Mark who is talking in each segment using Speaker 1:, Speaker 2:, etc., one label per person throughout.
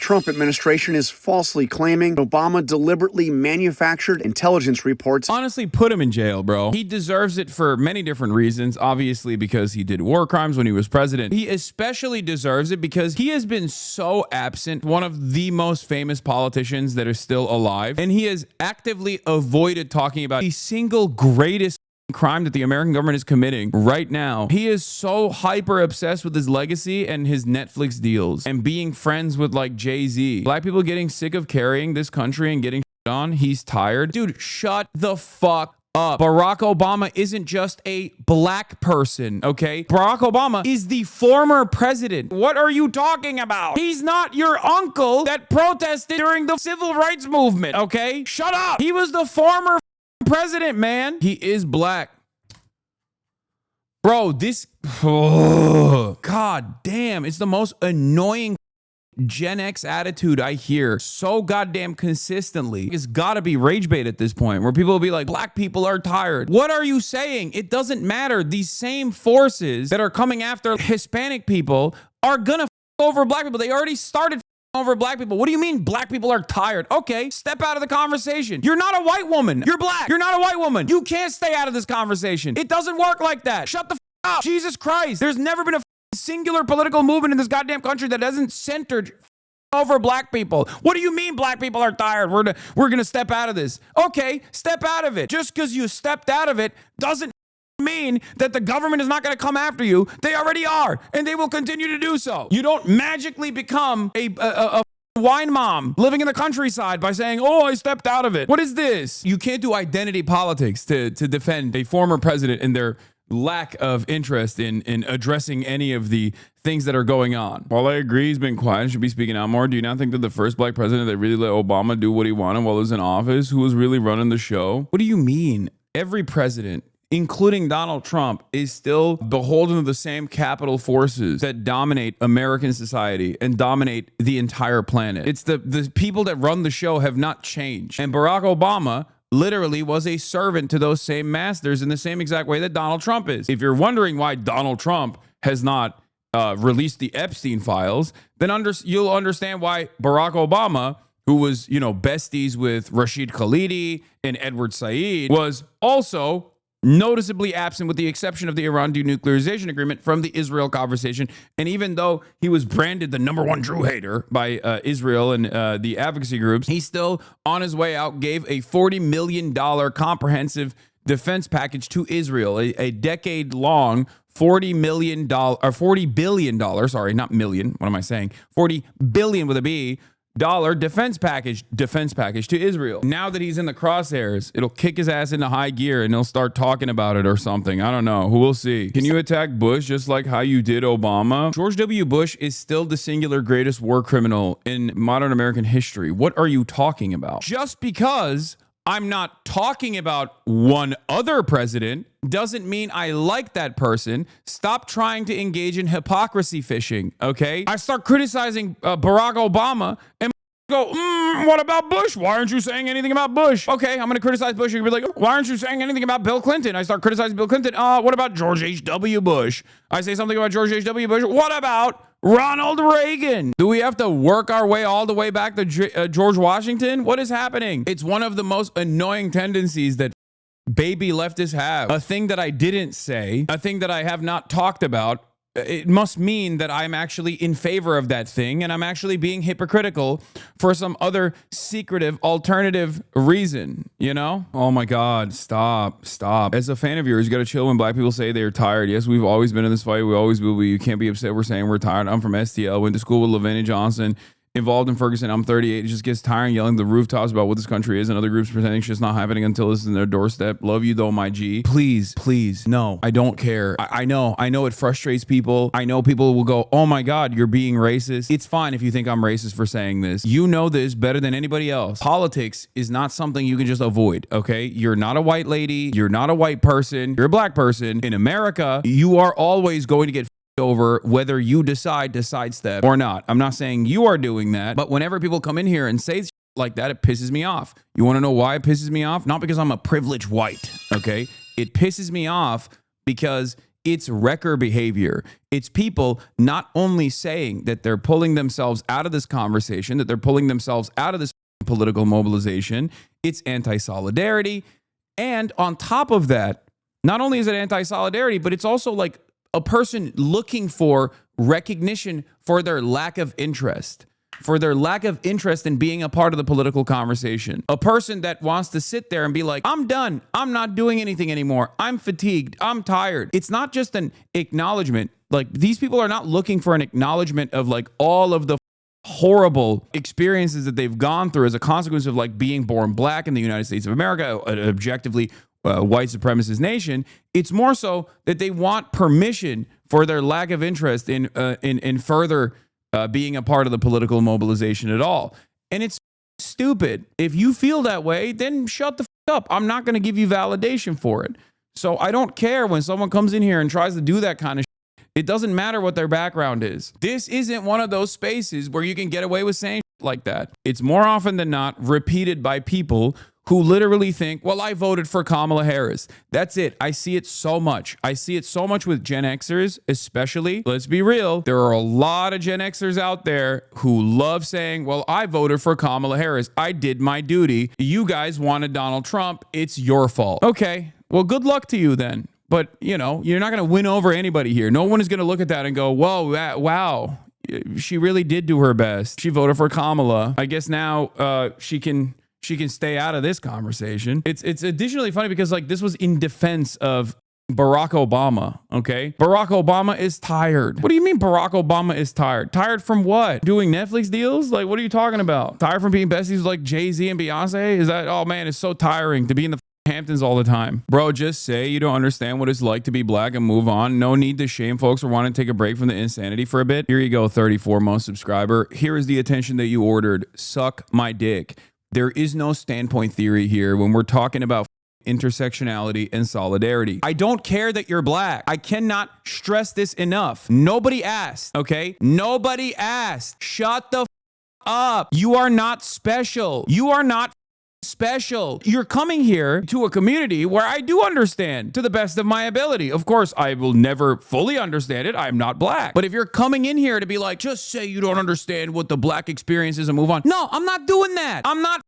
Speaker 1: Trump administration is falsely claiming Obama deliberately manufactured intelligence reports.
Speaker 2: Honestly, put him in jail, bro. He deserves it for many different reasons. Obviously, because he did war crimes when he was president. He especially deserves it because he has been so absent, one of the most famous politicians that are still alive, and he has actively avoided talking about the single greatest crime that the American government is committing right now. He is so hyper obsessed with his legacy and his Netflix deals and being friends with like Jay-Z. Black people getting sick of carrying this country and getting shit on. He's tired. Dude, shut the fuck up. Barack Obama isn't just a black person, okay? Barack Obama is the former president. What are you talking about? He's not your uncle that protested during the civil rights movement, okay? Shut up. He was the former president, man. He is black. Bro, this... Oh, God damn. It's the most annoying Gen X attitude I hear so goddamn consistently. It's gotta be rage bait at this point where people will be like, black people are tired. What are you saying? It doesn't matter. These same forces that are coming after Hispanic people are gonna over black people. They already started over black people. What do you mean black people are tired? Okay, step out of the conversation. You're not a white woman. You're black. You're not a white woman. You can't stay out of this conversation. It doesn't work like that. Shut the up. Jesus Christ. There's never been a singular political movement in this goddamn country that hasn't centered over black people. What do you mean black people are tired? We're gonna step out of this. Okay, step out of it. Just because you stepped out of it doesn't mean that the government is not going to come after you. They already are, and they will continue to do so. You don't magically become a wine mom living in the countryside by saying, oh, I stepped out of it. What is this? You can't do identity politics to defend a former president and their lack of interest in addressing any of the things that are going on. While I agree he's been quiet and should be speaking out more, do you not think that the first black president that really let Obama do what he wanted while he was in office, who was really running the show? What do you mean? Every president, including Donald Trump, is still beholden to the same capital forces that dominate American society and dominate the entire planet. It's the people that run the show have not changed. And Barack Obama literally was a servant to those same masters in the same exact way that Donald Trump is. If you're wondering why Donald Trump has not released the Epstein files, then you'll understand why Barack Obama, who was, besties with Rashid Khalidi and Edward Said, was also noticeably absent with the exception of the Iran denuclearization agreement from the Israel conversation. And even though he was branded the #1 Jew hater by Israel and the advocacy groups, he still, on his way out, gave a $40 million comprehensive defense package to Israel, a decade-long $40 billion, sorry, not million, what am I saying? 40 billion with a B, defense package to Israel. Now that he's in the crosshairs, it'll kick his ass into high gear and he'll start talking about it or something. I don't know. Who will see? Can you attack Bush just like how you did Obama? George W. Bush is still the singular greatest war criminal in modern American history. What are you talking about? Just because I'm not talking about one other president doesn't mean I like that person. Stop trying to engage in hypocrisy fishing, okay? I start criticizing Barack Obama and go, what about Bush? Why aren't you saying anything about Bush? Okay, I'm going to criticize Bush. You're going to be like, why aren't you saying anything about Bill Clinton? I start criticizing Bill Clinton. What about George H.W. Bush? I say something about George H.W. Bush. What about Ronald Reagan? Do we have to work our way all the way back to George Washington? What is happening? It's one of the most annoying tendencies that baby leftists have. A thing that I didn't say, a thing that I have not talked about. It must mean that I'm actually in favor of that thing and I'm actually being hypocritical for some other secretive alternative reason, Oh my God, stop. As a fan of yours, you got to chill when black people say they're tired. Yes, we've always been in this fight. We always will be. You can't be upset we're saying we're tired. I'm from STL, went to school with Lavinia Johnson, involved in Ferguson. I'm 38. It just gets tiring yelling the rooftops about what this country is and other groups pretending shit's not happening until it's in their doorstep. Love you though, my G. Please. No, I don't care. I know it frustrates people. I know people will go, oh my God, you're being racist. It's fine if you think I'm racist for saying this. You know this better than anybody else. Politics is not something you can just avoid, okay? You're not a white lady. You're not a white person. You're a black person. In America, you are always going to get over whether you decide to sidestep or not. I'm not saying you are doing that, but whenever people come in here and say shit like that, it pisses me off. You want to know why it pisses me off? Not because I'm a privileged white, okay? It pisses me off because It's wrecker behavior. It's people not only saying that they're pulling themselves out of this conversation, that they're pulling themselves out of this political mobilization. It's anti-solidarity. And on top of that, not only is it anti-solidarity, but it's also like a person looking for recognition for their lack of interest. For their lack of interest in being a part of the political conversation. A person that wants to sit there and be like, I'm done. I'm not doing anything anymore. I'm fatigued. I'm tired. It's not just an acknowledgement. Like, these people are not looking for an acknowledgement of like all of the horrible experiences that they've gone through as a consequence of like being born black in the United States of America, an objectively white supremacist nation. It's more so that they want permission for their lack of interest in further being a part of the political mobilization at all. And it's stupid. If you feel that way, then shut the up. I'm not going to give you validation for it. So I don't care when someone comes in here and tries to do that kind of shit. It doesn't matter what their background is. This isn't one of those spaces where you can get away with saying shit like that. It's more often than not repeated by people who literally think, well, I voted for Kamala Harris. That's it. I see it so much. I see it so much with Gen Xers, especially. Let's be real. There are a lot of Gen Xers out there who love saying, well, I voted for Kamala Harris. I did my duty. You guys wanted Donald Trump. It's your fault. Okay. Well, good luck to you then. But, you know, you're not going to win over anybody here. No one is going to look at that and go, whoa, wow. She really did do her best. She voted for Kamala. I guess now she can stay out of this conversation. It's additionally funny because like this was in defense of Barack Obama, okay? Barack Obama is tired. What do you mean Barack Obama is tired? Tired from what? Doing Netflix deals? Like, what are you talking about? Tired from being besties with like Jay-Z and Beyonce? Is that, oh man, it's so tiring to be in the Hamptons all the time. Bro, just say you don't understand what it's like to be black and move on. No need to shame folks or want to take a break from the insanity for a bit. Here you go, 34 month subscriber. Here is the attention that you ordered. Suck my dick. There is no standpoint theory here when we're talking about intersectionality and solidarity. I don't care that you're black. I cannot stress this enough. Nobody asked, okay? Nobody asked. Shut the up. You are not special. You are not special. You're coming here to a community where I do understand to the best of my ability. Of course, I will never fully understand it. I'm not black. But if you're coming in here to be like, just say you don't understand what the black experience is and move on. No, I'm not doing that. I'm not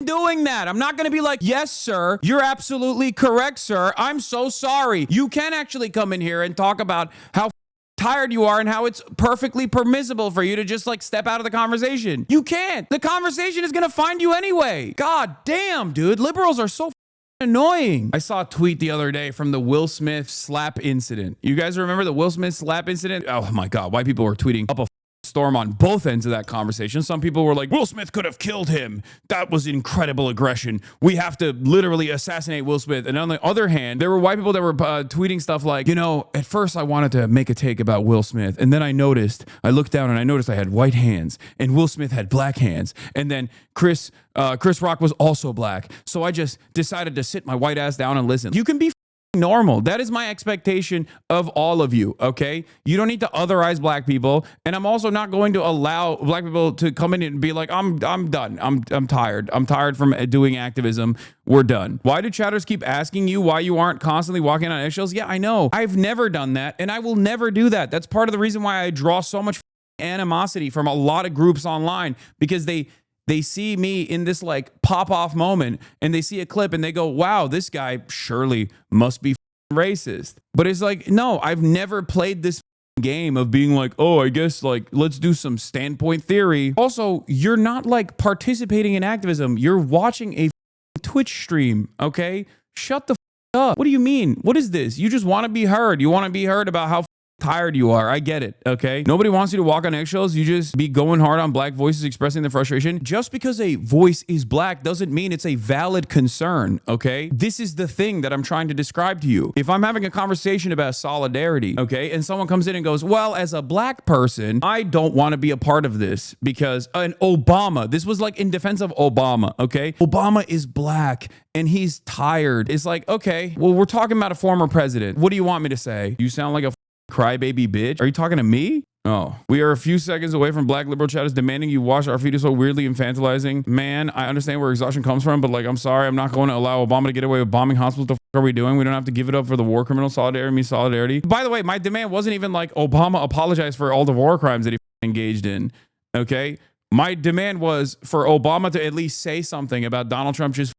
Speaker 2: doing that. I'm not going to be like, yes, sir, you're absolutely correct, sir. I'm so sorry. You can actually come in here and talk about how tired you are and how it's perfectly permissible for you to just like step out of the conversation. You can't. The conversation is going to find you anyway. God damn, dude. Liberals are so annoying. I saw a tweet the other day from the Will Smith slap incident. You guys remember the Will Smith slap incident? Oh my God. White people were tweeting up a storm on both ends of that conversation. Some people were like, Will Smith could have killed him. That was incredible aggression. We have to literally assassinate Will Smith. And on the other hand, there were white people that were tweeting stuff like, you know, at first I wanted to make a take about Will Smith. And then I looked down and I noticed I had white hands and Will Smith had black hands. And then Chris Rock was also black. So I just decided to sit my white ass down and listen. You can be normal. That is my expectation of all of you, okay? You don't need to otherize black people, and I'm also not going to allow black people to come in and be like, I'm done. I'm tired. I'm tired from doing activism. We're done. Why do chatters keep asking you why you aren't constantly walking on eggshells? Yeah, I know. I've never done that, and I will never do that. That's part of the reason why I draw so much animosity from a lot of groups online, because they see me in this like pop-off moment and they see a clip and they go, wow, this guy surely must be racist. But it's like, no, I've never played this game of being like, oh, I guess like, let's do some standpoint theory. Also, you're not like participating in activism. You're watching a Twitch stream, okay? Shut the up. What do you mean? What is this? You just want to be heard. You want to be heard about how tired you are. I get it, okay? Nobody wants you to walk on eggshells. You just be going hard on black voices expressing their frustration. Just because a voice is black doesn't mean it's a valid concern, okay? This is the thing that I'm trying to describe to you. If I'm having a conversation about solidarity, okay, and someone comes in and goes, well, as a black person, I don't want to be a part of this because Obama, this was like in defense of Obama, okay? Obama is black and he's tired. It's like, okay, well, we're talking about a former president. What do you want me to say? You sound like a crybaby bitch. Are you talking to me? Oh, we are a few seconds away from black liberal chatters demanding you watch our feed so weirdly infantilizing. Man, I understand where exhaustion comes from, but like, I'm sorry, I'm not going to allow Obama to get away with bombing hospitals. The f are we doing? We don't have to give it up for the war criminal. Solidarity means solidarity. By the way, my demand wasn't even like Obama apologize for all the war crimes that he engaged in. Okay, my demand was for Obama to at least say something about Donald Trump just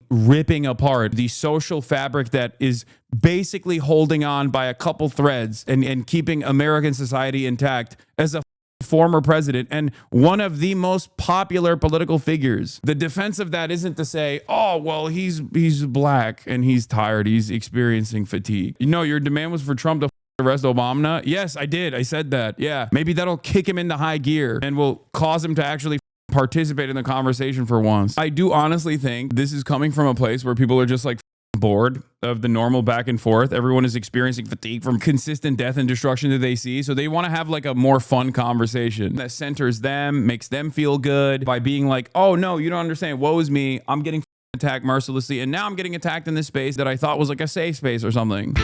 Speaker 2: ripping apart the social fabric that is basically holding on by a couple threads and keeping American society intact as a former president and one of the most popular political figures. The defense of that isn't to say, oh, well, he's black and he's tired. He's experiencing fatigue. You know, your demand was for Trump to arrest Obama. Yes, I did. I said that. Yeah, maybe that'll kick him into high gear and will cause him to actually participate in the conversation for once. I do honestly think this is coming from a place where people are just like bored of the normal back and forth. Everyone is experiencing fatigue from consistent death and destruction that they see. So they want to have like a more fun conversation that centers them, makes them feel good by being like, oh no, you don't understand. Woe is me. I'm getting attacked mercilessly. And now I'm getting attacked in this space that I thought was like a safe space or something.